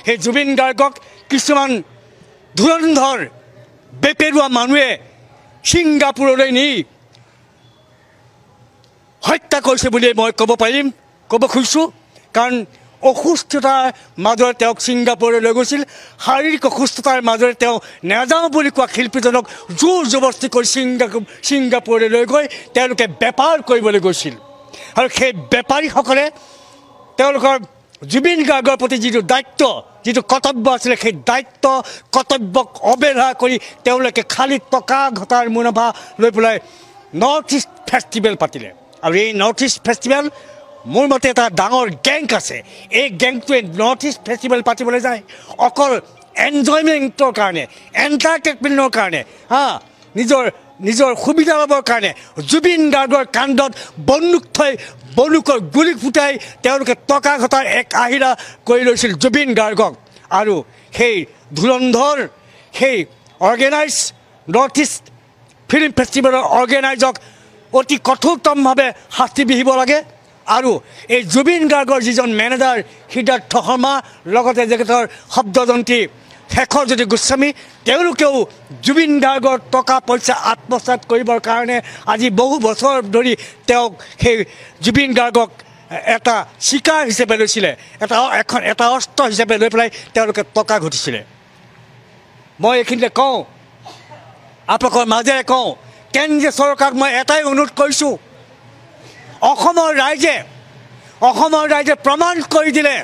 সেই জুবিন গাৰ্গক কিছুমান ধুৰন্ধৰ বেপেৰুৱা মানুহে ছিংগাপুৰলৈ নি হত্যা কৰিছে বুলি মই ক'ব খুজিছোঁ। কাৰণ অসুস্থতাৰ মাজৰে তেওঁক ছিংগাপুৰলৈ লৈ গৈছিল। শাৰীৰিক অসুস্থতাৰ মাজৰে তেওঁ নাযাওঁ বুলি কোৱা শিল্পীজনক জোৰ জবৰদস্তি কৰি ছিংগাপুৰলৈ লৈ গৈ তেওঁলোকে বেপাৰ কৰিবলৈ গৈছিল। আৰু সেই বেপাৰীসকলে তেওঁলোকৰ জুবিন গাৰ্গৰ প্ৰতি যিটো দায়িত্ব, যিটো কৰ্তব্য আছিলে, সেই দায়িত্ব কৰ্তব্যক অৱহেলা কৰি তেওঁলোকে খালী টকা ঘটাৰ মুনাফা লৈ পেলাই নৰ্থ ইষ্ট ফেষ্টিভেল পাতিলে। আৰু এই নৰ্থ ইষ্ট ফেষ্টিভেল মোৰ মতে এটা ডাঙৰ গেং আছে। এই গেংটোৱে নৰ্থ ইষ্ট ফেষ্টিভেল পাতিবলৈ যায় অকল এনজয়মেণ্টৰ কাৰণে, এণ্টাৰটেইনমেণ্টৰ কাৰণে, নিজৰ সুবিধা ল'বৰ কাৰণে। জুবিন গাৰ্গৰ কাণ্ডত বন্দুকৰ গুলি ফুটাই তেওঁলোকে টকা ঘটাৰ এক আহিলা কৰি লৈছিল জুবিন গাৰ্গক। আৰু সেই ধুৰন্ধৰ সেই অৰ্গেনাইজ নৰ্থ ইষ্ট ফিল্ম ফেষ্টিভেলৰ অৰ্গেনাইজক অতি কঠোৰতমভাৱে শাস্তি বিহিব লাগে। আৰু এই জুবিন গাৰ্গৰ যিজন মেনেজাৰ সিদ্ধাৰ্থ শৰ্মা, লগতে তেখেতৰ শব্দযন্ত্ৰী শেখৰজ্যোতি গোস্বামী, তেওঁলোকেও জুবিন গাৰ্গৰ টকা পইচা আত্মসাৎ কৰিবৰ কাৰণে আজি বহু বছৰ ধৰি তেওঁক সেই জুবিন গাৰ্গক এটা চিকাৰ হিচাপে লৈছিলে, এটা অস্ত্ৰ হিচাপে লৈ পেলাই তেওঁলোকে টকা ঘটিছিলে। মই এইখিনিতে কওঁ, আপোনালোকৰ মাজেৰে কওঁ, কেন্দ্ৰীয় চৰকাৰক মই এটাই অনুৰোধ কৰিছোঁ, অসমৰ ৰাইজে প্ৰমাণ কৰি দিলে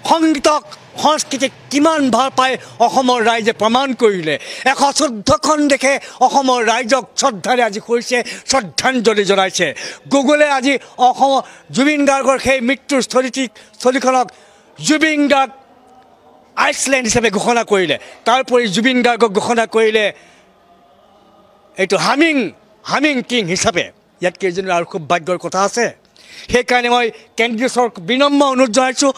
সংগীতক সংস্কৃতিক কিমান ভাল পায়। অসমৰ ৰাইজে প্ৰমাণ কৰিলে। 114খন দেশে অসমৰ ৰাইজক শ্ৰদ্ধাৰে আজি কৰিছে, শ্ৰদ্ধাঞ্জলি জনাইছে। গুগলে আজি জুবিন গাৰ্গৰ সেই মৃত্যুৰ স্থলীখনক জুবিন গাৰ্গ আইচলেণ্ড হিচাপে ঘোষণা কৰিলে। তাৰোপৰি জুবিন গাৰ্গক ঘোষণা কৰিলে এইটো হামিং কিং হিচাপে। ইয়াত কেইজনৰ আৰু খুব ভাগ্যৰ কথা আছে। সেইকাৰণে মই কেন্দ্ৰীয় চৰকাৰক বিনম্ৰ অনুৰোধ জনাইছোঁ,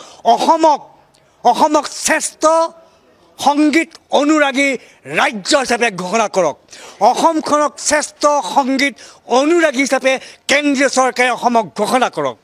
অসমক শ্ৰেষ্ঠ সংগীত অনুৰাগী ৰাজ্য হিচাপে ঘোষণা কৰক। অসমখনক শ্ৰেষ্ঠ সংগীত অনুৰাগী হিচাপে কেন্দ্ৰীয় চৰকাৰে অসমক ঘোষণা কৰক।